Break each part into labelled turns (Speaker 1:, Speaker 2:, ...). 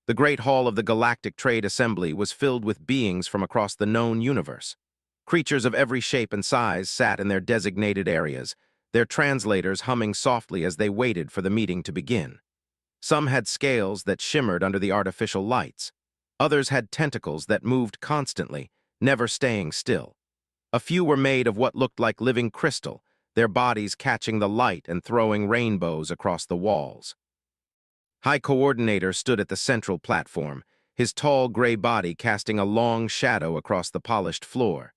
Speaker 1: The Great Hall of the Galactic Trade Assembly was filled with beings from across the known universe. Creatures of every shape and size sat in their designated areas, their translators humming softly as they waited for the meeting to begin. Some had scales that shimmered under the artificial lights. Others had tentacles that moved constantly, never staying still. A few were made of what looked like living crystal, their bodies catching the light and throwing rainbows across the walls. High Coordinator stood at the central platform, his tall gray body casting a long shadow across the polished floor.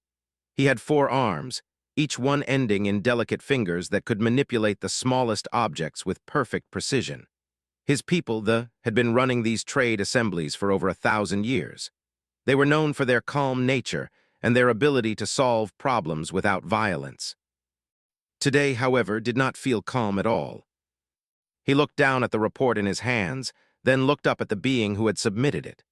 Speaker 1: He had 4 arms, each one ending in delicate fingers that could manipulate the smallest objects with perfect precision. His people, had been running these trade assemblies for over 1,000 years. They were known for their calm nature and their ability to solve problems without violence. Today, however, did not feel calm at all. He looked down at the report in his hands, then looked up at the being who had submitted it.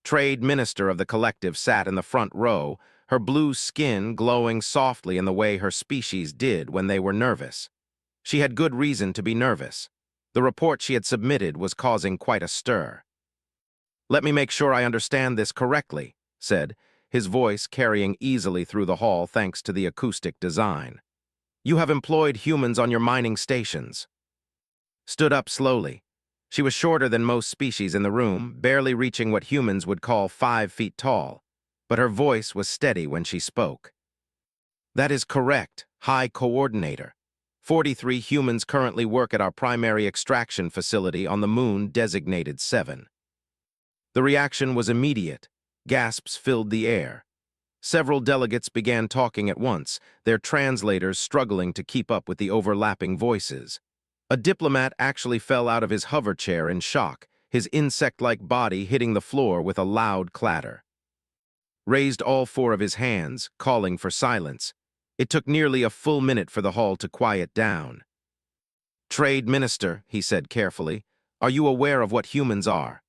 Speaker 1: Trade Minister of the Collective sat in the front row, her blue skin glowing softly in the way her species did when they were nervous. She had good reason to be nervous. The report she had submitted was causing quite a stir. "Let me make sure I understand this correctly," said, his voice carrying easily through the hall thanks to the acoustic design. "You have employed humans on your mining stations." Stood up slowly. She was shorter than most species in the room, barely reaching what humans would call 5 feet tall, but her voice was steady when she spoke. "That is correct, High Coordinator. 43 humans currently work at our primary extraction facility on the moon designated 7. The reaction was immediate. Gasps filled the air. Several delegates began talking at once, their translators struggling to keep up with the overlapping voices. A diplomat actually fell out of his hover chair in shock, his insect-like body hitting the floor with a loud clatter. Raised all 4 of his hands, calling for silence. It took nearly a full minute for the hall to quiet down. "Trade Minister," he said carefully, "are you aware of what humans are?"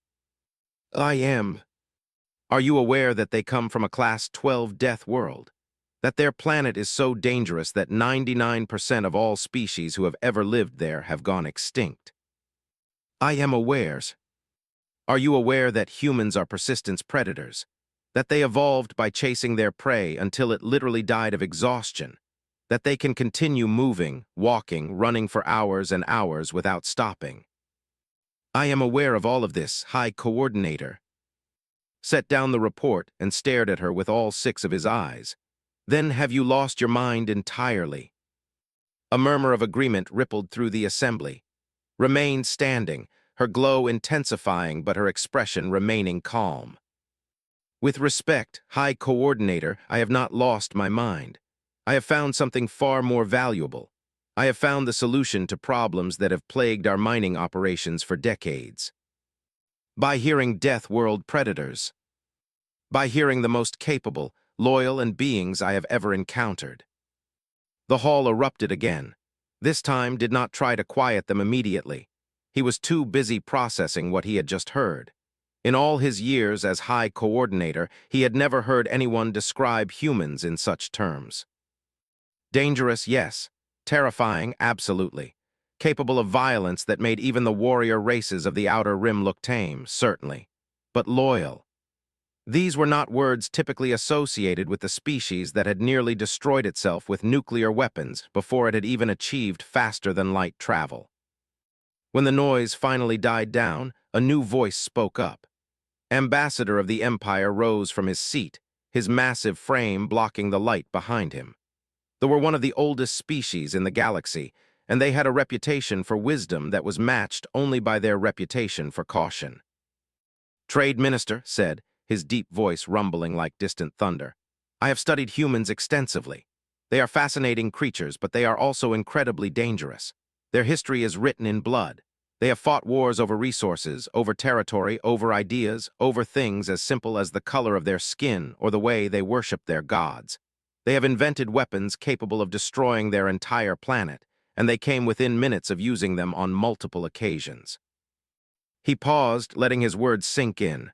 Speaker 1: "I am." "Are you aware that they come from a Class 12 death world? That their planet is so dangerous that 99% of all species who have ever lived there have gone extinct?" "I am aware." "Are you aware that humans are persistence predators? That they evolved by chasing their prey until it literally died of exhaustion? That they can continue moving, walking, running for hours and hours without stopping?" "I am aware of all of this, High Coordinator." Set down the report and stared at her with all 6 of his eyes. "Then have you lost your mind entirely?" A murmur of agreement rippled through the assembly. Remained standing, her glow intensifying but her expression remaining calm. "With respect, High Coordinator, I have not lost my mind. I have found something far more valuable. I have found the solution to problems that have plagued our mining operations for decades. By hearing Death World predators. By hearing the most capable, loyal and beings I have ever encountered." The hall erupted again. This time did not try to quiet them immediately. He was too busy processing what he had just heard. In all his years as High Coordinator, he had never heard anyone describe humans in such terms. Dangerous, yes. Terrifying, absolutely. Capable of violence that made even the warrior races of the Outer Rim look tame, certainly. But loyal. These were not words typically associated with the species that had nearly destroyed itself with nuclear weapons before it had even achieved faster-than-light travel. When the noise finally died down, a new voice spoke up. Ambassador of the Empire rose from his seat, his massive frame blocking the light behind him. They were one of the oldest species in the galaxy, and they had a reputation for wisdom that was matched only by their reputation for caution. "Trade Minister," said, his deep voice rumbling like distant thunder, "I have studied humans extensively. They are fascinating creatures, but they are also incredibly dangerous. Their history is written in blood. They have fought wars over resources, over territory, over ideas, over things as simple as the color of their skin or the way they worship their gods. They have invented weapons capable of destroying their entire planet, and they came within minutes of using them on multiple occasions." He paused, letting his words sink in.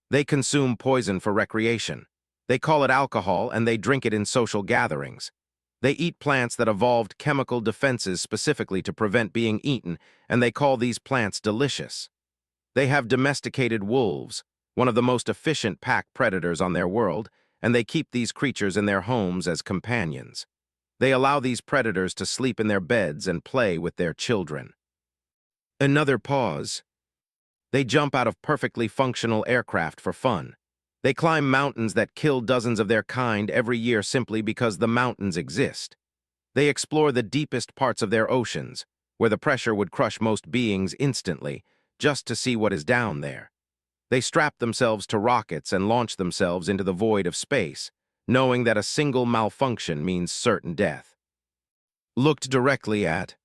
Speaker 1: "They consume poison for recreation. They call it alcohol, and they drink it in social gatherings. They eat plants that evolved chemical defenses specifically to prevent being eaten, and they call these plants delicious. They have domesticated wolves, one of the most efficient pack predators on their world, and they keep these creatures in their homes as companions. They allow these predators to sleep in their beds and play with their children. Another pause. They jump out of perfectly functional aircraft for fun. They climb mountains that kill dozens of their kind every year simply because the mountains exist. They explore the deepest parts of their oceans, where the pressure would crush most beings instantly, just to see what is down there. They strap themselves to rockets and launch themselves into the void of space, knowing that a single malfunction means certain death. Looked directly at.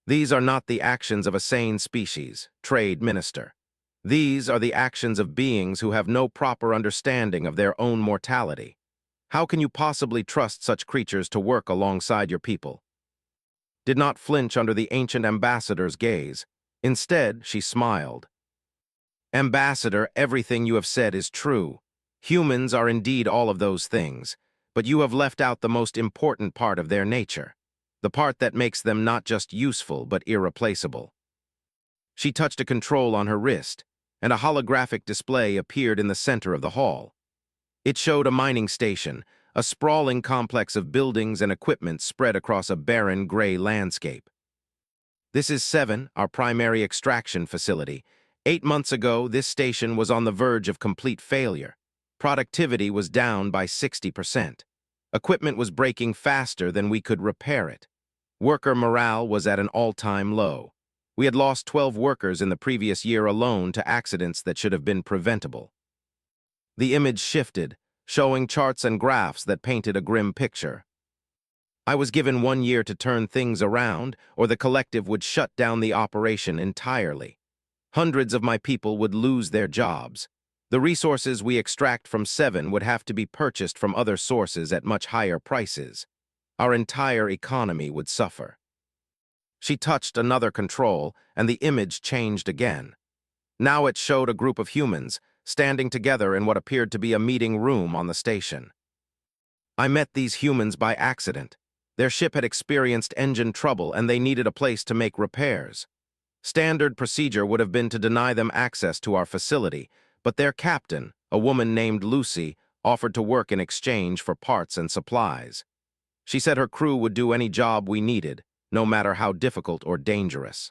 Speaker 1: These are not the actions of a sane species, trade minister. These are the actions of beings who have no proper understanding of their own mortality. How can you possibly trust such creatures to work alongside your people? Did not flinch under the ancient ambassador's gaze. Instead, she smiled. Ambassador, everything you have said is true. Humans are indeed all of those things, but you have left out the most important part of their nature, the part that makes them not just useful but irreplaceable. She touched a control on her wrist, and a holographic display appeared in the center of the hall. It showed a mining station, a sprawling complex of buildings and equipment spread across a barren gray landscape. This is 7, our primary extraction facility. 8 months ago, this station was on the verge of complete failure. Productivity was down by 60%. Equipment was breaking faster than we could repair it. Worker morale was at an all-time low. We had lost 12 workers in the previous year alone to accidents that should have been preventable. The image shifted, showing charts and graphs that painted a grim picture. I was given 1 year to turn things around, or the collective would shut down the operation entirely. Hundreds of my people would lose their jobs. The resources we extract from 7 would have to be purchased from other sources at much higher prices. Our entire economy would suffer. She touched another control, and the image changed again. Now it showed a group of humans, standing together in what appeared to be a meeting room on the station. I met these humans by accident. Their ship had experienced engine trouble, and they needed a place to make repairs. Standard procedure would have been to deny them access to our facility, but their captain, a woman named Lucy, offered to work in exchange for parts and supplies. She said her crew would do any job we needed, no matter how difficult or dangerous.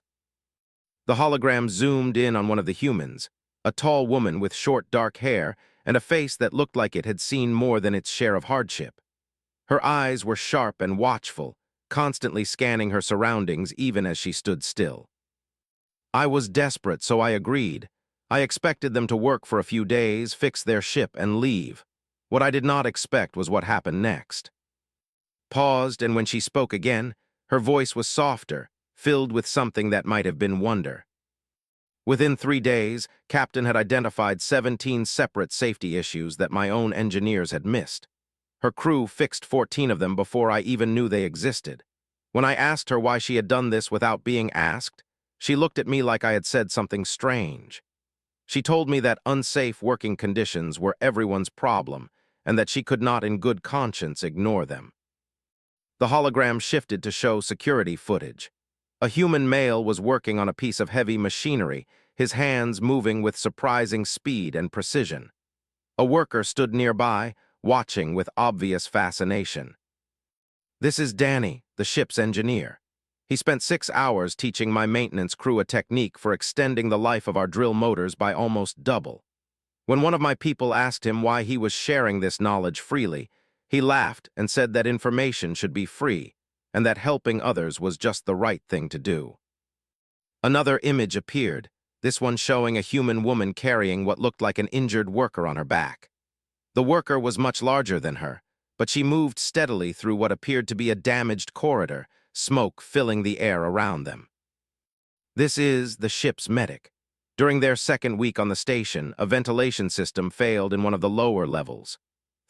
Speaker 1: The hologram zoomed in on one of the humans, a tall woman with short dark hair and a face that looked like it had seen more than its share of hardship. Her eyes were sharp and watchful, constantly scanning her surroundings even as she stood still. I was desperate, so I agreed. I expected them to work for a few days, fix their ship, and leave. What I did not expect was what happened next. Paused, and when she spoke again, her voice was softer, filled with something that might have been wonder. Within 3 days, Captain had identified 17 separate safety issues that my own engineers had missed. Her crew fixed 14 of them before I even knew they existed. When I asked her why she had done this without being asked, she looked at me like I had said something strange. She told me that unsafe working conditions were everyone's problem and that she could not in good conscience ignore them. The hologram shifted to show security footage. A human male was working on a piece of heavy machinery, his hands moving with surprising speed and precision. A worker stood nearby, watching with obvious fascination. This is Danny, the ship's engineer. He spent 6 hours teaching my maintenance crew a technique for extending the life of our drill motors by almost double. When one of my people asked him why he was sharing this knowledge freely, he laughed and said that information should be free, and that helping others was just the right thing to do. Another image appeared, this one showing a human woman carrying what looked like an injured worker on her back. The worker was much larger than her, but she moved steadily through what appeared to be a damaged corridor, smoke filling the air around them. This is the ship's medic. During their 2nd week on the station, a ventilation system failed in one of the lower levels.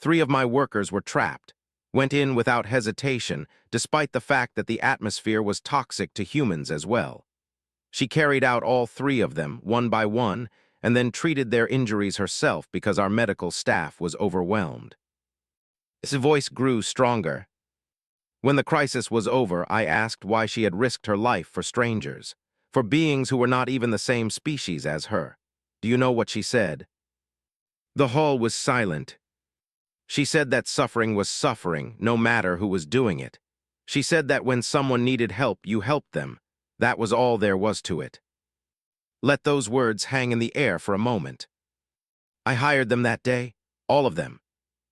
Speaker 1: 3 of my workers were trapped, went in without hesitation, despite the fact that the atmosphere was toxic to humans as well. She carried out all 3 of them, one by one, and then treated their injuries herself because our medical staff was overwhelmed. His voice grew stronger. When the crisis was over, I asked why she had risked her life for strangers. for beings who were not even the same species as her. Do you know what she said? The hall was silent. She said that suffering was suffering, no matter who was doing it. She said that when someone needed help, you helped them. That was all there was to it. Let those words hang in the air for a moment. I hired them that day, all of them.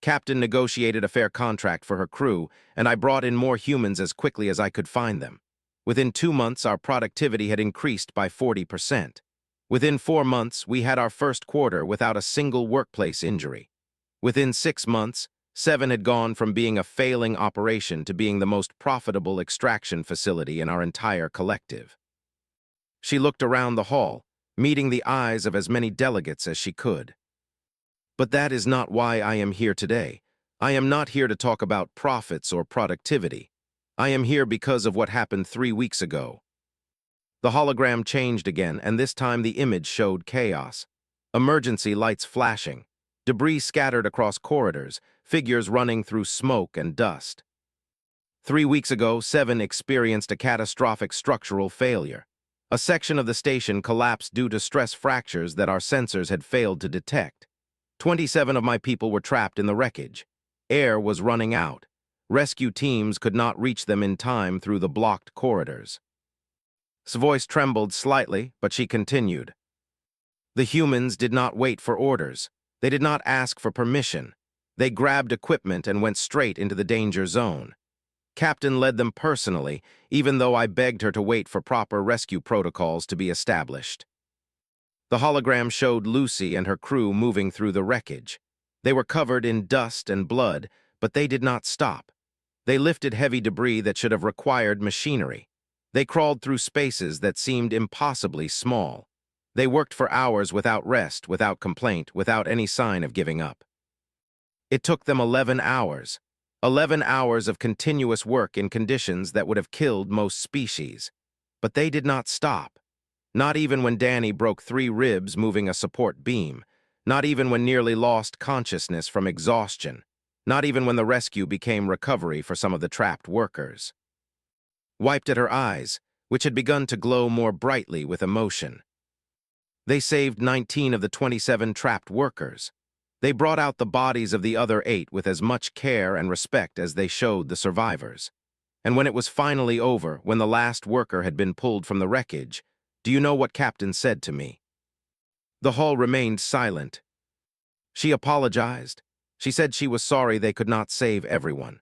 Speaker 1: Captain negotiated a fair contract for her crew, and I brought in more humans as quickly as I could find them. Within 2 months, our productivity had increased by 40%. Within 4 months, we had our first quarter without a single workplace injury. Within 6 months, 7 had gone from being a failing operation to being the most profitable extraction facility in our entire collective. She looked around the hall, meeting the eyes of as many delegates as she could. But that is not why I am here today. I am not here to talk about profits or productivity. I am here because of what happened 3 weeks ago. The hologram changed again, and this time the image showed chaos. Emergency lights flashing, debris scattered across corridors, figures running through smoke and dust. 3 weeks ago, 7 experienced a catastrophic structural failure. A section of the station collapsed due to stress fractures that our sensors had failed to detect. 27 of my people were trapped in the wreckage. Air was running out. Rescue teams could not reach them in time through the blocked corridors. His voice trembled slightly, but she continued. The humans did not wait for orders. They did not ask for permission. They grabbed equipment and went straight into the danger zone. Captain led them personally, even though I begged her to wait for proper rescue protocols to be established. The hologram showed Lucy and her crew moving through the wreckage. They were covered in dust and blood, but they did not stop. They lifted heavy debris that should have required machinery. They crawled through spaces that seemed impossibly small. They worked for hours without rest, without complaint, without any sign of giving up. It took them 11 hours. 11 hours of continuous work in conditions that would have killed most species. But they did not stop. Not even when Danny broke 3 ribs moving a support beam. Not even when nearly lost consciousness from exhaustion. Not even when the rescue became recovery for some of the trapped workers. Wiped at her eyes, which had begun to glow more brightly with emotion. They saved 19 of the 27 trapped workers. They brought out the bodies of the other 8 with as much care and respect as they showed the survivors. And when it was finally over, when the last worker had been pulled from the wreckage, do you know what Captain said to me? The hall remained silent. She apologized. She said she was sorry they could not save everyone.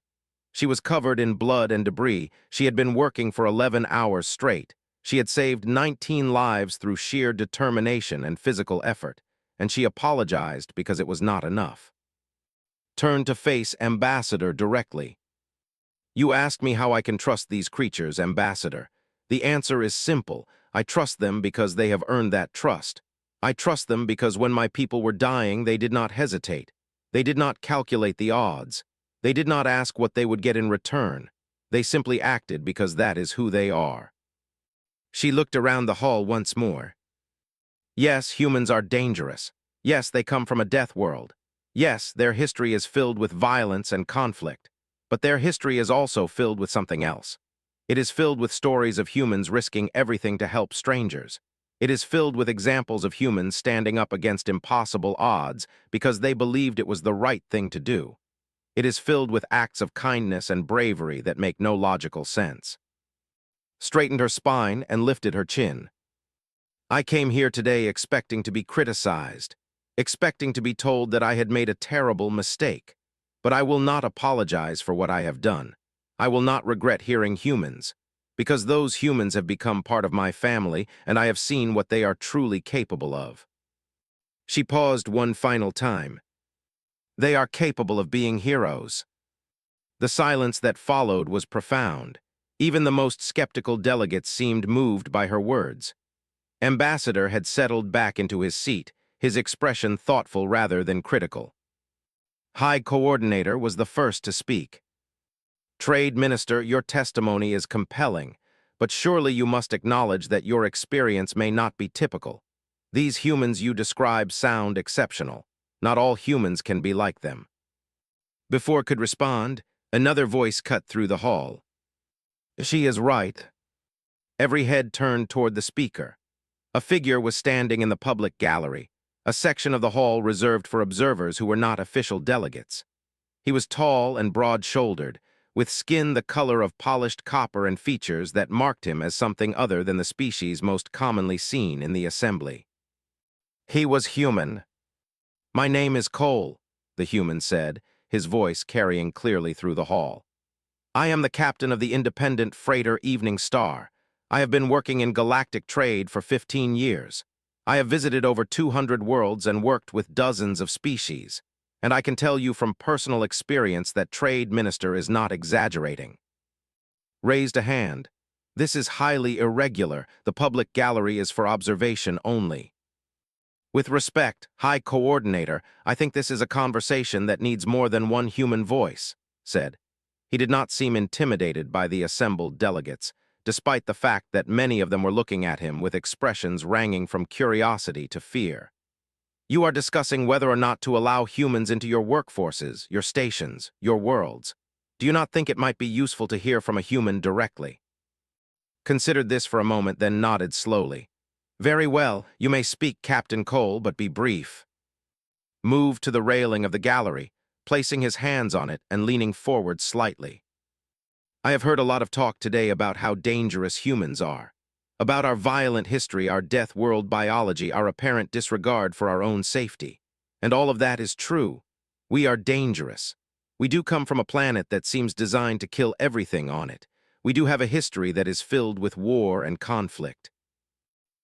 Speaker 1: She was covered in blood and debris. She had been working for 11 hours straight. She had saved 19 lives through sheer determination and physical effort, and she apologized because it was not enough. Turned to face Ambassador directly. You asked me how I can trust these creatures, Ambassador. The answer is simple. I trust them because they have earned that trust. I trust them because when my people were dying, they did not hesitate. They did not calculate the odds. They did not ask what they would get in return. They simply acted because that is who they are. She looked around the hall once more. Yes, humans are dangerous. Yes, they come from a death world. Yes, their history is filled with violence and conflict. But their history is also filled with something else. It is filled with stories of humans risking everything to help strangers. It is filled with examples of humans standing up against impossible odds because they believed it was the right thing to do. It is filled with acts of kindness and bravery that make no logical sense. Straightened her spine and lifted her chin. I came here today expecting to be criticized, expecting to be told that I had made a terrible mistake. But I will not apologize for what I have done. I will not regret hearing humans, because those humans have become part of my family and I have seen what they are truly capable of. She paused one final time. They are capable of being heroes. The silence that followed was profound. Even the most skeptical delegates seemed moved by her words. Ambassador had settled back into his seat, his expression thoughtful rather than critical. High Coordinator was the first to speak. Trade Minister, your testimony is compelling, but surely you must acknowledge that your experience may not be typical. These humans you describe sound exceptional. Not all humans can be like them. Before could respond, another voice cut through the hall. She is right. Every head turned toward the speaker. A figure was standing in the public gallery, a section of the hall reserved for observers who were not official delegates. He was tall and broad-shouldered, with skin the color of polished copper and features that marked him as something other than the species most commonly seen in the assembly. He was human. "My name is Cole," the human said, his voice carrying clearly through the hall. "I am the captain of the independent freighter Evening Star. I have been working in galactic trade for 15 years. I have visited over 200 worlds and worked with dozens of species. And I can tell you from personal experience that Trade Minister is not exaggerating." Raised a hand. "This is highly irregular. The public gallery is for observation only." "With respect, High Coordinator, I think this is a conversation that needs more than one human voice," said. He did not seem intimidated by the assembled delegates, despite the fact that many of them were looking at him with expressions ranging from curiosity to fear. "You are discussing whether or not to allow humans into your workforces, your stations, your worlds. Do you not think it might be useful to hear from a human directly?" Considered this for a moment, then nodded slowly. "Very well, you may speak, Captain Cole, but be brief." Moved to the railing of the gallery, placing his hands on it and leaning forward slightly. "I have heard a lot of talk today about how dangerous humans are. About our violent history, our death world biology, our apparent disregard for our own safety. And all of that is true. We are dangerous. We do come from a planet that seems designed to kill everything on it. We do have a history that is filled with war and conflict."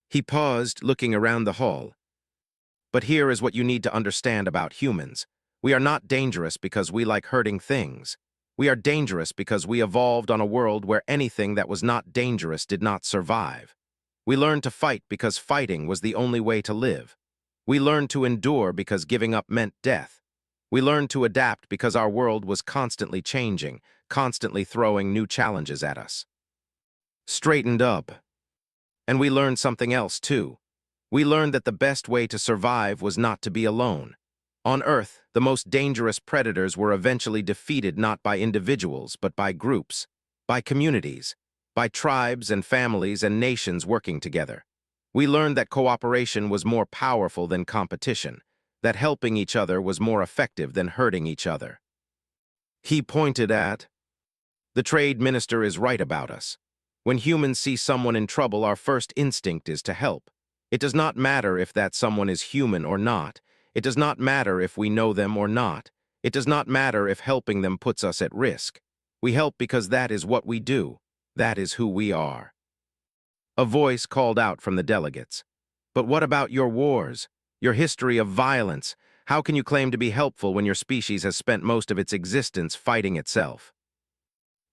Speaker 1: He paused, looking around the hall. "But here is what you need to understand about humans. We are not dangerous because we like hurting things. We are dangerous because we evolved on a world where anything that was not dangerous did not survive. We learned to fight because fighting was the only way to live. We learned to endure because giving up meant death. We learned to adapt because our world was constantly changing, constantly throwing new challenges at us." Straightened up. "And we learned something else, too. We learned that the best way to survive was not to be alone. On Earth, the most dangerous predators were eventually defeated not by individuals, but by groups, by communities, by tribes and families and nations working together. We learned that cooperation was more powerful than competition, that helping each other was more effective than hurting each other." He pointed at, "The Trade Minister is right about us. When humans see someone in trouble, our first instinct is to help. It does not matter if that someone is human or not. It does not matter if we know them or not. It does not matter if helping them puts us at risk. We help because that is what we do. That is who we are." A voice called out from the delegates. "But what about your wars? Your history of violence? How can you claim to be helpful when your species has spent most of its existence fighting itself?"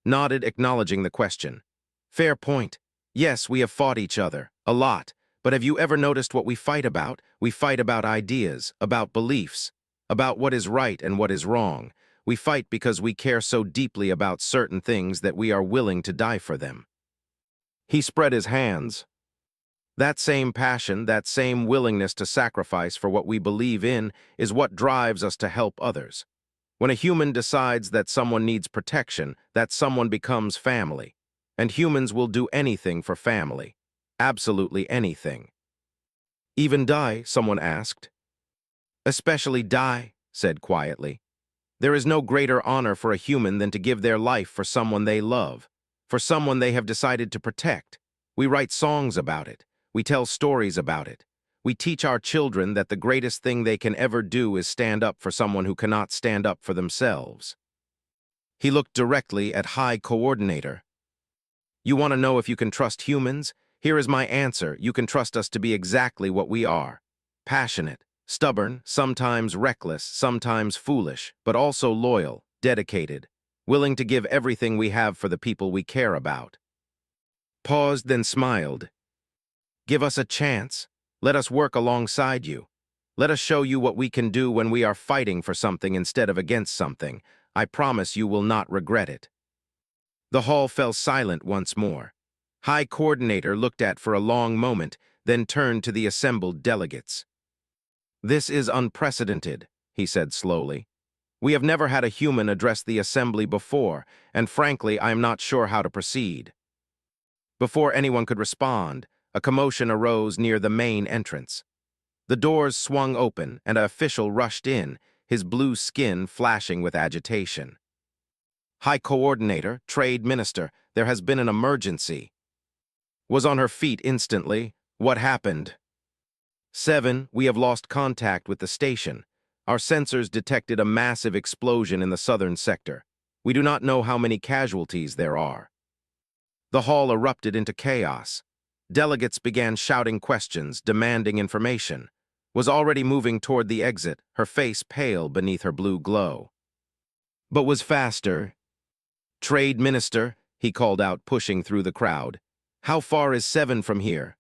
Speaker 1: Nodded, acknowledging the question. "Fair point. Yes, we have fought each other, a lot. But have you ever noticed what we fight about? We fight about ideas, about beliefs, about what is right and what is wrong. We fight because we care so deeply about certain things that we are willing to die for them." He spread his hands. "That same passion, that same willingness to sacrifice for what we believe in is what drives us to help others. When a human decides that someone needs protection, that someone becomes family. And humans will do anything for family. Absolutely anything." "Even die?" someone asked. "Especially die," said quietly. "There is no greater honor for a human than to give their life for someone they love, for someone they have decided to protect. We write songs about it. We tell stories about it. We teach our children that the greatest thing they can ever do is stand up for someone who cannot stand up for themselves." He looked directly at High Coordinator. "You want to know if you can trust humans? Here is my answer. You can trust us to be exactly what we are. Passionate, stubborn, sometimes reckless, sometimes foolish, but also loyal, dedicated, willing to give everything we have for the people we care about." Paused, then smiled. "Give us a chance. Let us work alongside you. Let us show you what we can do when we are fighting for something instead of against something. I promise you will not regret it." The hall fell silent once more. High Coordinator looked at for a long moment, then turned to the assembled delegates. "This is unprecedented," he said slowly. "We have never had a human address the assembly before, and frankly, I am not sure how to proceed." Before anyone could respond, a commotion arose near the main entrance. The doors swung open, and an official rushed in, his blue skin flashing with agitation. "High Coordinator, Trade Minister, there has been an emergency." Was on her feet instantly. "What happened?" "7, we have lost contact with the station. Our sensors detected a massive explosion in the southern sector. We do not know how many casualties there are." The hall erupted into chaos. Delegates began shouting questions, demanding information. Was already moving toward the exit, her face pale beneath her blue glow. But was faster. "Trade Minister," he called out, pushing through the crowd. "How far is 7 from here?"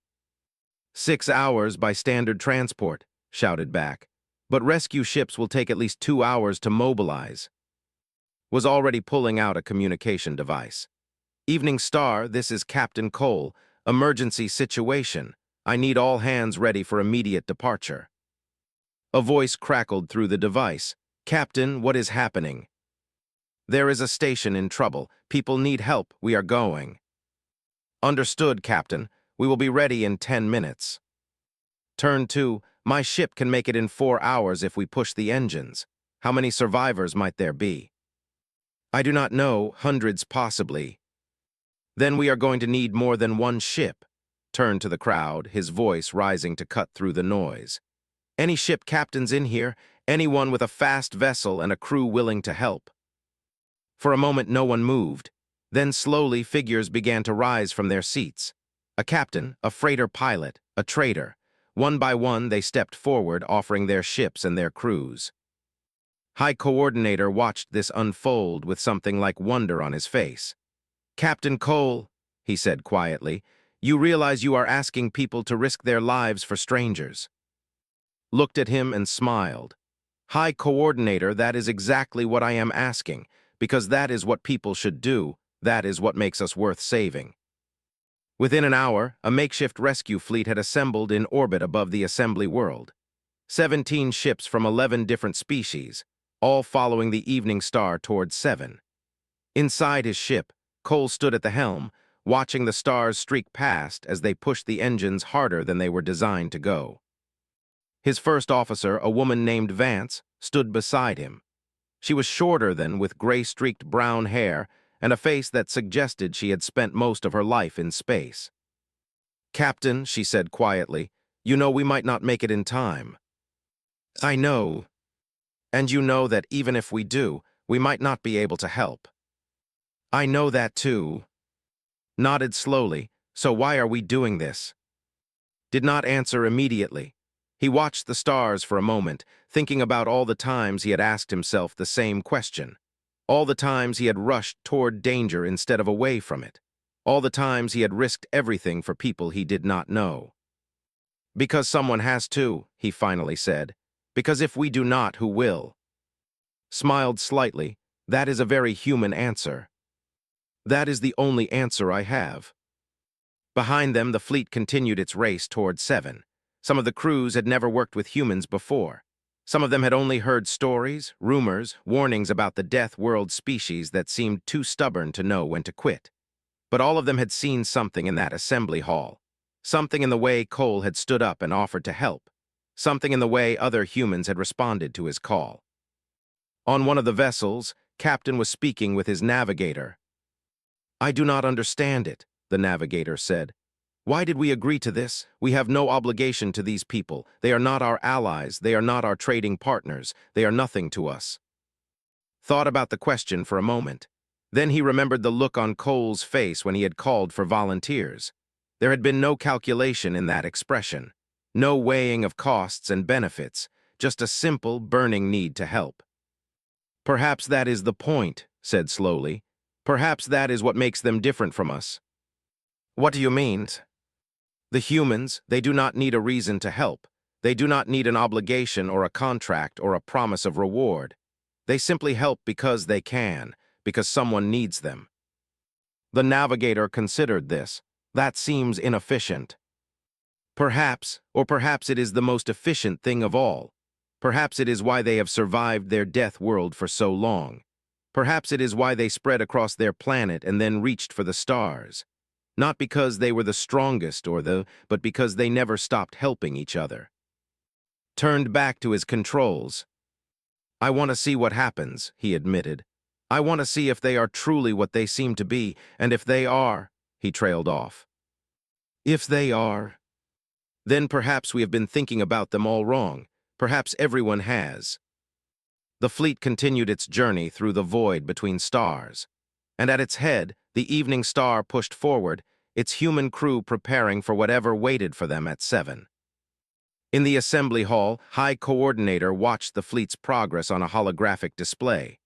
Speaker 1: 6 hours by standard transport," shouted back. "But rescue ships will take at least 2 hours to mobilize." Was already pulling out a communication device. "Evening Star, this is Captain Cole. Emergency situation. I need all hands ready for immediate departure." A voice crackled through the device. "Captain, what is happening?" "There is a station in trouble. People need help. We are going." "Understood, Captain. We will be ready in 10 minutes. Turn 2, my ship can make it in 4 hours if we push the engines. How many survivors might there be?" "I do not know, hundreds possibly." "Then we are going to need more than one ship." Turned to the crowd, his voice rising to cut through the noise. "Any ship captains in here? Anyone with a fast vessel and a crew willing to help?" For a moment no one moved. Then slowly figures began to rise from their seats. A captain, a freighter pilot, a trader. One by one they stepped forward, offering their ships and their crews. High Coordinator watched this unfold with something like wonder on his face. "Captain Cole," he said quietly, "you realize you are asking people to risk their lives for strangers." Looked at him and smiled. "High Coordinator, that is exactly what I am asking, because that is what people should do, that is what makes us worth saving." Within an hour, a makeshift rescue fleet had assembled in orbit above the assembly world. 17 ships from 11 different species, all following the Evening Star towards 7. Inside his ship, Cole stood at the helm, watching the stars streak past as they pushed the engines harder than they were designed to go. His first officer, a woman named Vance, stood beside him. She was shorter than, with gray-streaked brown hair and a face that suggested she had spent most of her life in space. "Captain," she said quietly, "you know we might not make it in time." "I know. And you know that even if we do, we might not be able to help." "I know that too." Nodded slowly. "So why are we doing this?" Did not answer immediately. He watched the stars for a moment, thinking about all the times he had asked himself the same question. All the times he had rushed toward danger instead of away from it. All the times he had risked everything for people he did not know. "Because someone has to," he finally said. "Because if we do not, who will?" Smiled slightly. "That is a very human answer." "That is the only answer I have." Behind them, the fleet continued its race toward 7. Some of the crews had never worked with humans before. Some of them had only heard stories, rumors, warnings about the death world species that seemed too stubborn to know when to quit. But all of them had seen something in that assembly hall. Something in the way Cole had stood up and offered to help. Something in the way other humans had responded to his call. On one of the vessels, Captain was speaking with his navigator. "I do not understand it," the navigator said. "Why did we agree to this? We have no obligation to these people. They are not our allies. They are not our trading partners. They are nothing to us." Thought about the question for a moment. Then he remembered the look on Cole's face when he had called for volunteers. There had been no calculation in that expression. No weighing of costs and benefits. Just a simple, burning need to help. "Perhaps that is the point," said slowly. "Perhaps that is what makes them different from us." "What do you mean?" "The humans, they do not need a reason to help. They do not need an obligation or a contract or a promise of reward. They simply help because they can, because someone needs them." The navigator considered this. That seems inefficient. Perhaps, or perhaps it is the most efficient thing of all. Perhaps it is why they have survived their death world for so long. Perhaps it is why they spread across their planet and then reached for the stars. Not because they were the strongest but because they never stopped helping each other. Turned back to his controls. "I want to see what happens," he admitted. "I want to see if they are truly what they seem to be, and if they are," he trailed off. "If they are, then perhaps we have been thinking about them all wrong. Perhaps everyone has." The fleet continued its journey through the void between stars, and at its head, the evening star pushed forward, its human crew preparing for whatever waited for them at 7. In the assembly hall, High Coordinator watched the fleet's progress on a holographic display.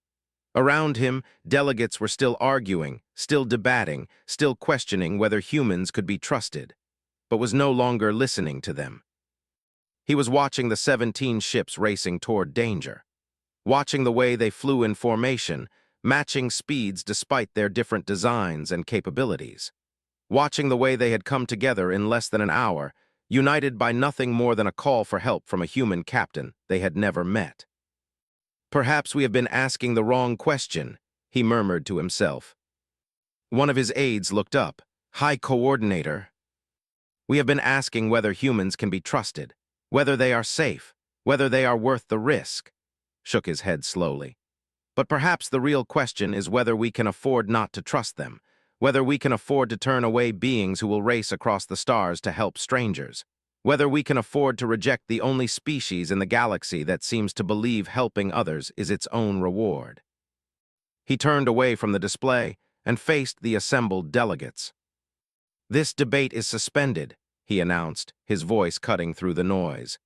Speaker 1: Around him, delegates were still arguing, still debating, still questioning whether humans could be trusted, but was no longer listening to them. He was watching the 17 ships racing toward danger, watching the way they flew in formation, matching speeds despite their different designs and capabilities, watching the way they had come together in less than an hour, united by nothing more than a call for help from a human captain they had never met. "Perhaps we have been asking the wrong question," he murmured to himself. One of his aides looked up. "High Coordinator, we have been asking whether humans can be trusted, whether they are safe, whether they are worth the risk," shook his head slowly. "But perhaps the real question is whether we can afford not to trust them, whether we can afford to turn away beings who will race across the stars to help strangers, whether we can afford to reject the only species in the galaxy that seems to believe helping others is its own reward." He turned away from the display and faced the assembled delegates. "This debate is suspended," he announced, his voice cutting through the noise.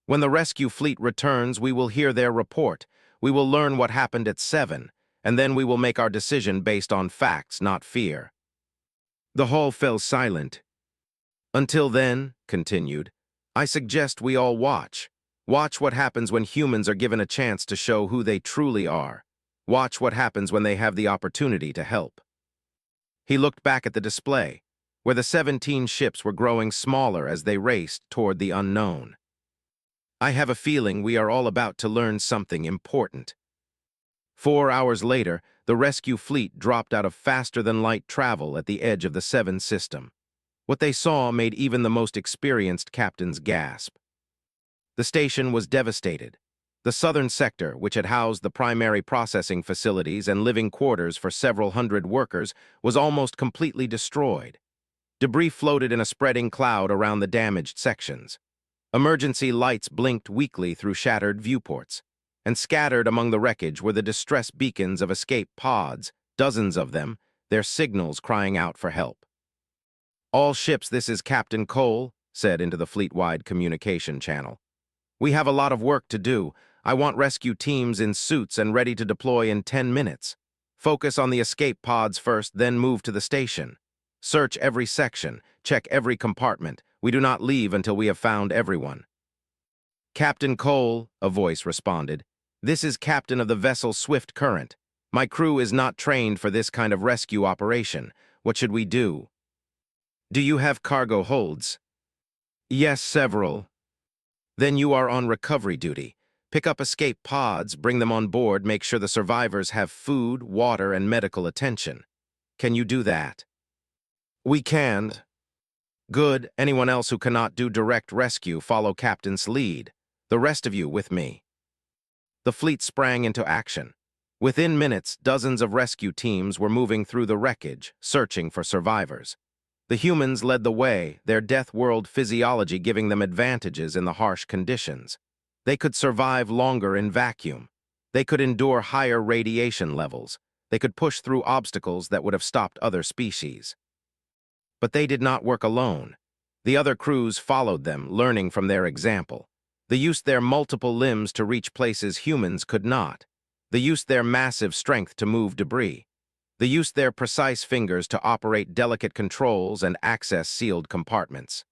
Speaker 1: "When the rescue fleet returns, we will hear their report. We will learn what happened at 7, and then we will make our decision based on facts, not fear." The hall fell silent. "Until then," continued, "I suggest we all watch. Watch what happens when humans are given a chance to show who they truly are. Watch what happens when they have the opportunity to help." He looked back at the display, where the 17 ships were growing smaller as they raced toward the unknown. "I have a feeling we are all about to learn something important." 4 hours later, the rescue fleet dropped out of faster-than-light travel at the edge of the 7 system. What they saw made even the most experienced captains gasp. The station was devastated. The southern sector, which had housed the primary processing facilities and living quarters for several hundred workers, was almost completely destroyed. Debris floated in a spreading cloud around the damaged sections. Emergency lights blinked weakly through shattered viewports, and scattered among the wreckage were the distress beacons of escape pods, dozens of them, their signals crying out for help. "All ships, this is Captain Cole," said into the fleet-wide communication channel. "We have a lot of work to do. I want rescue teams in suits and ready to deploy in 10 minutes. Focus on the escape pods first, then move to the station. Search every section, check every compartment. We do not leave until we have found everyone." "Captain Cole," a voice responded. "This is captain of the vessel Swift Current. My crew is not trained for this kind of rescue operation. What should we do?" "Do you have cargo holds?" "Yes, several." "Then you are on recovery duty. Pick up escape pods, bring them on board, make sure the survivors have food, water, and medical attention. Can you do that?" "We can." "Good. Anyone else who cannot do direct rescue, follow Captain's lead. The rest of you with me." The fleet sprang into action. Within minutes, dozens of rescue teams were moving through the wreckage, searching for survivors. The humans led the way, their death-world physiology giving them advantages in the harsh conditions. They could survive longer in vacuum. They could endure higher radiation levels. They could push through obstacles that would have stopped other species. But they did not work alone. The other crews followed them, learning from their example. They used their multiple limbs to reach places humans could not. They used their massive strength to move debris. They used their precise fingers to operate delicate controls and access sealed compartments.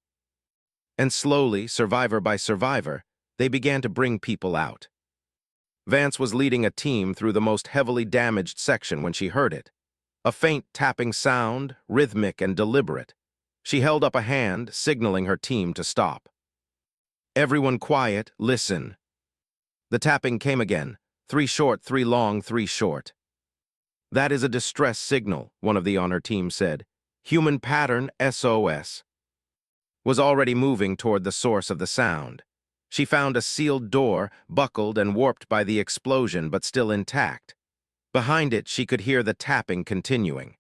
Speaker 1: And slowly, survivor by survivor, they began to bring people out. Vance was leading a team through the most heavily damaged section when she heard it. A faint tapping sound, rhythmic and deliberate. She held up a hand, signaling her team to stop. "Everyone quiet, listen." The tapping came again. 3 short, 3 long, 3 short. "That is a distress signal," one of the honor team said. Human pattern SOS, was already moving toward the source of the sound. She found a sealed door, buckled and warped by the explosion but still intact. Behind it, she could hear the tapping continuing.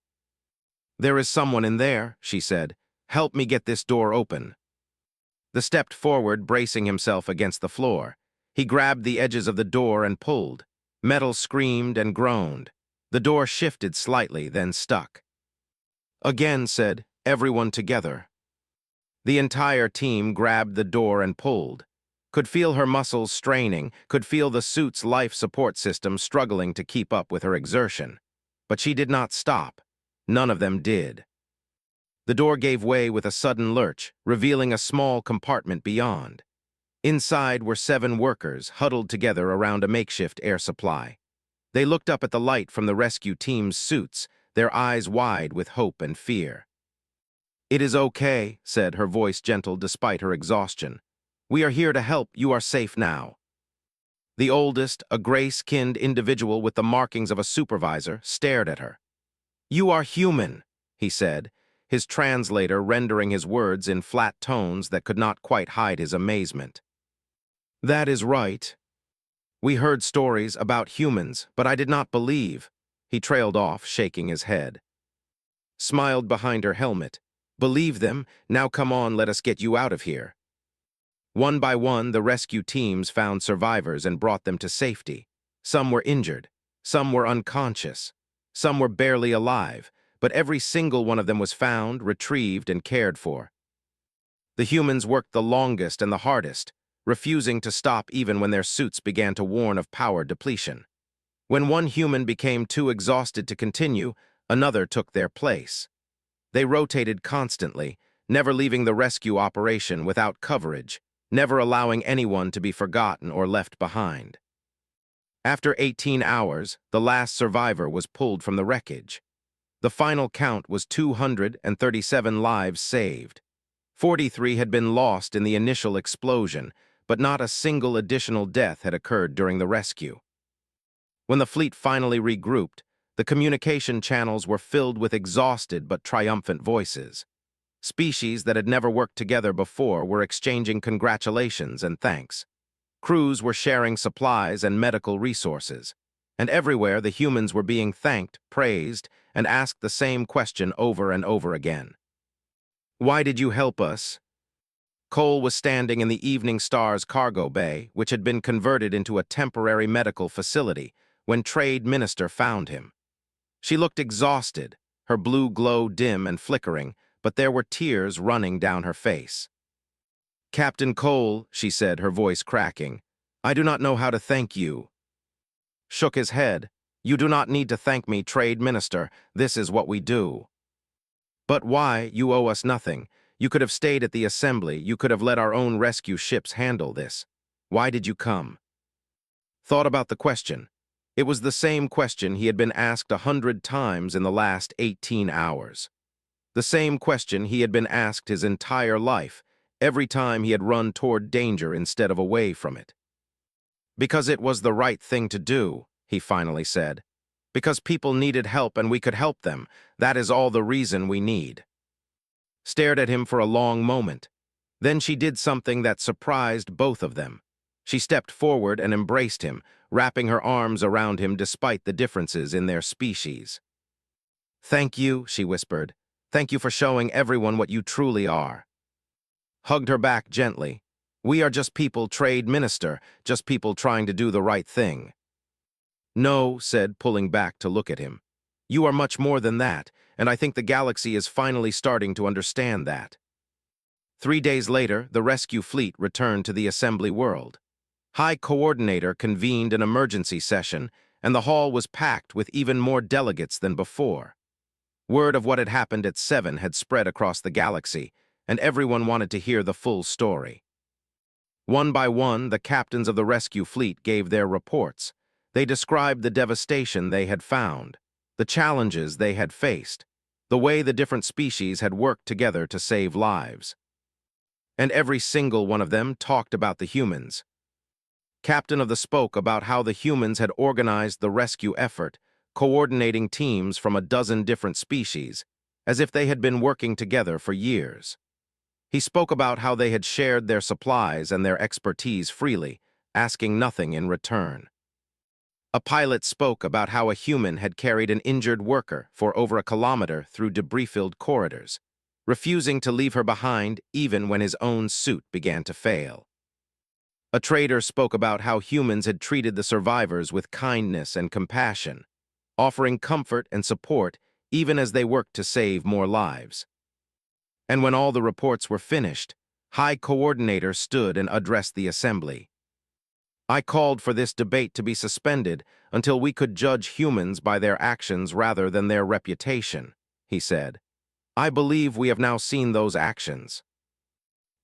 Speaker 1: "There is someone in there," she said. "Help me get this door open." The stepped forward, bracing himself against the floor. He grabbed the edges of the door and pulled. Metal screamed and groaned. The door shifted slightly, then stuck. "Again," said, "everyone together." The entire team grabbed the door and pulled. Could feel her muscles straining, could feel the suit's life support system struggling to keep up with her exertion. But she did not stop. None of them did. The door gave way with a sudden lurch, revealing a small compartment beyond. Inside were 7 workers, huddled together around a makeshift air supply. They looked up at the light from the rescue team's suits, their eyes wide with hope and fear. "It is okay," said, her voice gentle despite her exhaustion. "We are here to help. You are safe now." The oldest, a gray-skinned individual with the markings of a supervisor, stared at her. "You are human," he said, his translator rendering his words in flat tones that could not quite hide his amazement. "That is right. We heard stories about humans, but I did not believe." He trailed off, shaking his head. Smiled behind her helmet. "Believe them? Now come on, let us get you out of here." One by one, the rescue teams found survivors and brought them to safety. Some were injured, some were unconscious, some were barely alive, but every single one of them was found, retrieved, and cared for. The humans worked the longest and the hardest, refusing to stop even when their suits began to warn of power depletion. When one human became too exhausted to continue, another took their place. They rotated constantly, never leaving the rescue operation without coverage, never allowing anyone to be forgotten or left behind. After 18 hours, the last survivor was pulled from the wreckage. The final count was 237 lives saved. 43 had been lost in the initial explosion, but not a single additional death had occurred during the rescue. When the fleet finally regrouped, the communication channels were filled with exhausted but triumphant voices. Species that had never worked together before were exchanging congratulations and thanks. Crews were sharing supplies and medical resources. And everywhere the humans were being thanked, praised, and asked the same question over and over again. "Why did you help us?" Cole was standing in the Evening Star's cargo bay, which had been converted into a temporary medical facility, when Trade Minister found him. She looked exhausted, her blue glow dim and flickering, but there were tears running down her face. "Captain Cole," she said, her voice cracking, "I do not know how to thank you." Shook his head. "You do not need to thank me, Trade Minister. This is what we do." "But why? You owe us nothing. You could have stayed at the assembly. You could have let our own rescue ships handle this. Why did you come?" Thought about the question. It was the same question he had been asked 100 times in the last 18 hours. The same question he had been asked his entire life, every time he had run toward danger instead of away from it. "Because it was the right thing to do," he finally said. "Because people needed help and we could help them. That is all the reason we need." Stared at him for a long moment. Then she did something that surprised both of them. She stepped forward and embraced him, wrapping her arms around him despite the differences in their species. "Thank you," she whispered. "Thank you for showing everyone what you truly are." Hugged her back gently. "We are just people, Trade Minister, just people trying to do the right thing." "No," said, pulling back to look at him. "You are much more than that, and I think the galaxy is finally starting to understand that." 3 days later, the rescue fleet returned to the assembly world. High Coordinator convened an emergency session, and the hall was packed with even more delegates than before. Word of what had happened at 7 had spread across the galaxy, and everyone wanted to hear the full story. One by one, the captains of the rescue fleet gave their reports. They described the devastation they had found, the challenges they had faced, the way the different species had worked together to save lives. And every single one of them talked about the humans. Captain of the spoke about how the humans had organized the rescue effort, coordinating teams from a dozen different species, as if they had been working together for years. He spoke about how they had shared their supplies and their expertise freely, asking nothing in return. A pilot spoke about how a human had carried an injured worker for over a kilometer through debris-filled corridors, refusing to leave her behind even when his own suit began to fail. A trader spoke about how humans had treated the survivors with kindness and compassion, offering comfort and support even as they worked to save more lives. And when all the reports were finished, High Coordinator stood and addressed the assembly. I called for this debate to be suspended until we could judge humans by their actions rather than their reputation, he said. I believe we have now seen those actions.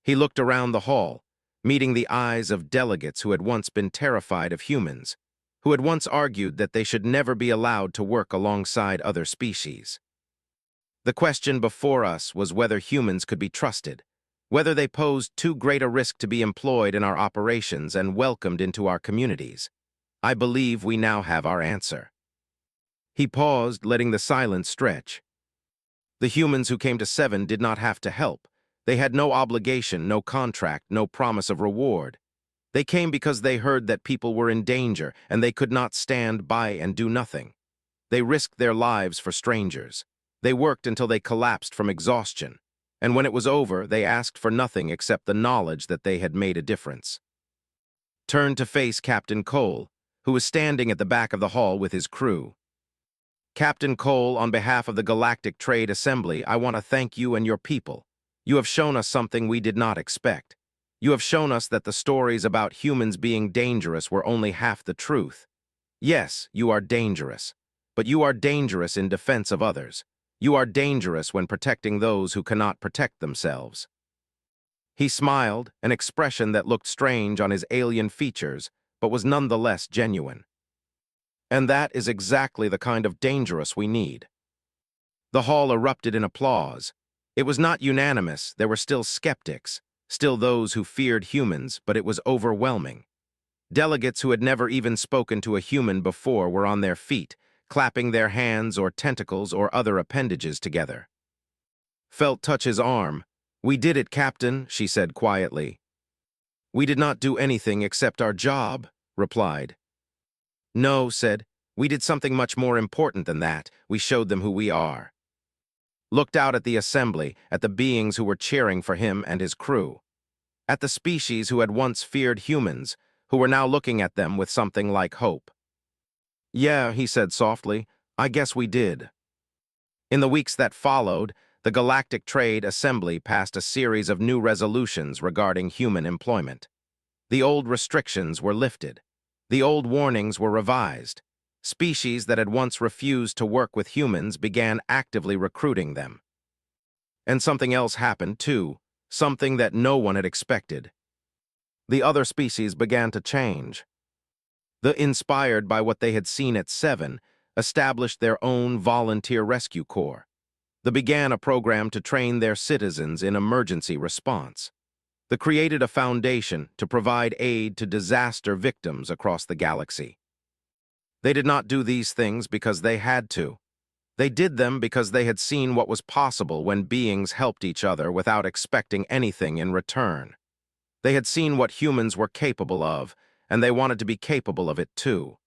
Speaker 1: He looked around the hall, meeting the eyes of delegates who had once been terrified of humans, who had once argued that they should never be allowed to work alongside other species. The question before us was whether humans could be trusted, whether they posed too great a risk to be employed in our operations and welcomed into our communities. I believe we now have our answer. He paused, letting the silence stretch. The humans who came to Seven did not have to help. They had no obligation, no contract, no promise of reward. They came because they heard that people were in danger and they could not stand by and do nothing. They risked their lives for strangers. They worked until they collapsed from exhaustion. And when it was over, they asked for nothing except the knowledge that they had made a difference. Turned to face Captain Cole, who was standing at the back of the hall with his crew. Captain Cole, on behalf of the Galactic Trade Assembly, I want to thank you and your people. You have shown us something we did not expect. You have shown us that the stories about humans being dangerous were only half the truth. Yes, you are dangerous, but you are dangerous in defense of others. You are dangerous when protecting those who cannot protect themselves. He smiled, an expression that looked strange on his alien features, but was nonetheless genuine. And that is exactly the kind of dangerous we need. The hall erupted in applause. It was not unanimous, there were still skeptics, still those who feared humans, but it was overwhelming. Delegates who had never even spoken to a human before were on their feet, clapping their hands or tentacles or other appendages together. Felt touch his arm. We did it, Captain, she said quietly. We did not do anything except our job, replied. No, said, we did something much more important than that. We showed them who we are. Looked out at the assembly, at the beings who were cheering for him and his crew. At the species who had once feared humans, who were now looking at them with something like hope. Yeah, he said softly, I guess we did. In the weeks that followed, the Galactic Trade Assembly passed a series of new resolutions regarding human employment. The old restrictions were lifted. The old warnings were revised. Species that had once refused to work with humans began actively recruiting them. And something else happened, too, something that no one had expected. The other species began to change. Inspired by what they had seen at Seven, established their own volunteer rescue corps. They began a program to train their citizens in emergency response. They created a foundation to provide aid to disaster victims across the galaxy. They did not do these things because they had to. They did them because they had seen what was possible when beings helped each other without expecting anything in return. They had seen what humans were capable of, and they wanted to be capable of it too.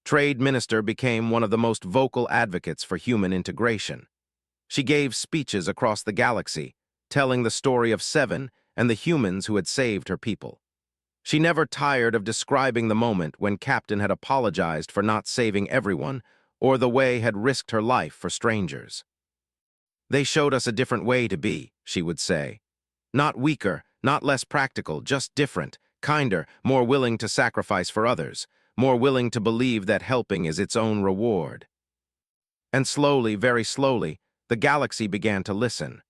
Speaker 1: Trade Minister became one of the most vocal advocates for human integration. She gave speeches across the galaxy, telling the story of Seven and the humans who had saved her people. She never tired of describing the moment when Captain had apologized for not saving everyone or the way had risked her life for strangers. They showed us a different way to be, she would say. Not weaker, not less practical, just different, kinder, more willing to sacrifice for others, more willing to believe that helping is its own reward. And slowly, very slowly, the galaxy began to listen.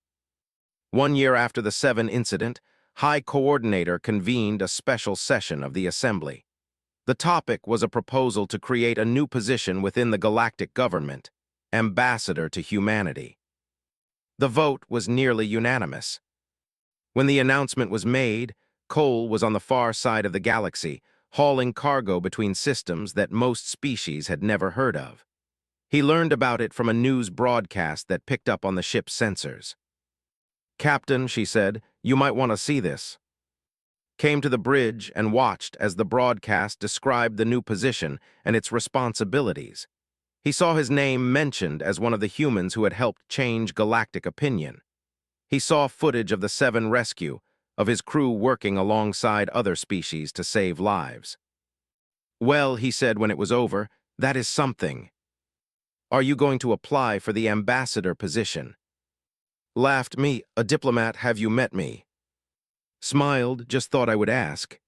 Speaker 1: 1 year after the Seven incident, High Coordinator convened a special session of the Assembly. The topic was a proposal to create a new position within the galactic government, Ambassador to Humanity. The vote was nearly unanimous. When the announcement was made, Cole was on the far side of the galaxy, hauling cargo between systems that most species had never heard of. He learned about it from a news broadcast that picked up on the ship's sensors. "Captain," she said, "you might want to see this." Came to the bridge and watched as the broadcast described the new position and its responsibilities. He saw his name mentioned as one of the humans who had helped change galactic opinion. He saw footage of the Seven rescue, of his crew working alongside other species to save lives. "Well," he said when it was over, "that is something. Are you going to apply for the ambassador position?" Laughed, "Me, a diplomat, have you met me?" Smiled, "Just thought I would ask."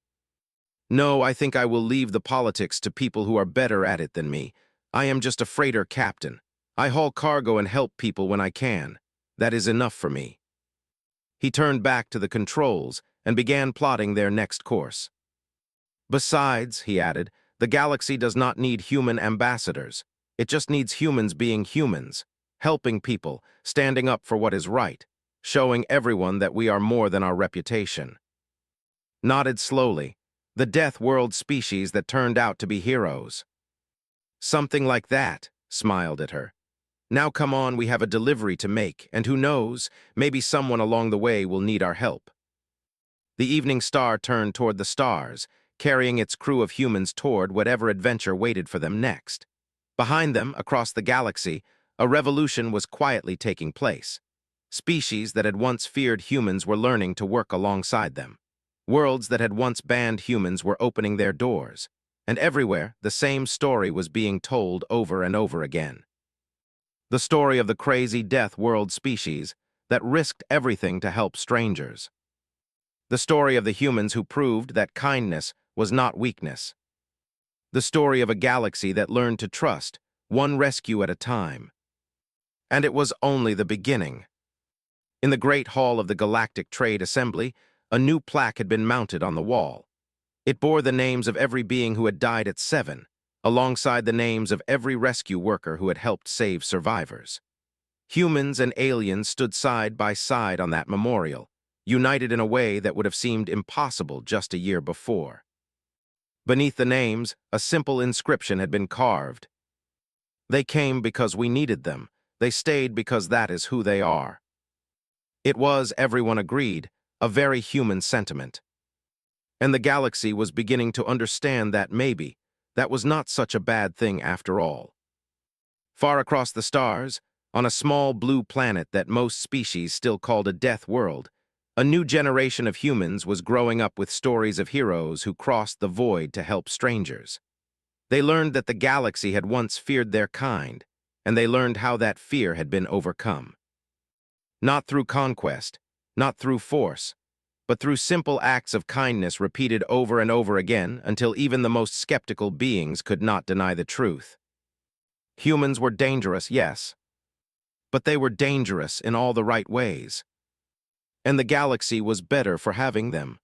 Speaker 1: "No, I think I will leave the politics to people who are better at it than me. I am just a freighter captain. I haul cargo and help people when I can. That is enough for me." He turned back to the controls and began plotting their next course. "Besides," he added, "the galaxy does not need human ambassadors. It just needs humans being humans, helping people, standing up for what is right, showing everyone that we are more than our reputation." Nodded slowly, "The Death World species that turned out to be heroes." "Something like that," smiled at her. "Now come on, we have a delivery to make, and who knows, maybe someone along the way will need our help." The Evening Star turned toward the stars, carrying its crew of humans toward whatever adventure waited for them next. Behind them, across the galaxy, a revolution was quietly taking place. Species that had once feared humans were learning to work alongside them. Worlds that had once banned humans were opening their doors. And everywhere, the same story was being told over and over again. The story of the crazy Death World species that risked everything to help strangers. The story of the humans who proved that kindness was not weakness. The story of a galaxy that learned to trust, one rescue at a time. And it was only the beginning. In the Great Hall of the Galactic Trade Assembly, a new plaque had been mounted on the wall. It bore the names of every being who had died at 7, alongside the names of every rescue worker who had helped save survivors. Humans and aliens stood side by side on that memorial, united in a way that would have seemed impossible just a year before. Beneath the names, a simple inscription had been carved. "They came because we needed them. They stayed because that is who they are." It was, everyone agreed, a very human sentiment. And the galaxy was beginning to understand that maybe that was not such a bad thing after all. Far across the stars, on a small blue planet that most species still called a death world, a new generation of humans was growing up with stories of heroes who crossed the void to help strangers. They learned that the galaxy had once feared their kind, and they learned how that fear had been overcome. Not through conquest, not through force, but through simple acts of kindness repeated over and over again until even the most skeptical beings could not deny the truth. Humans were dangerous, yes, but they were dangerous in all the right ways. And the galaxy was better for having them.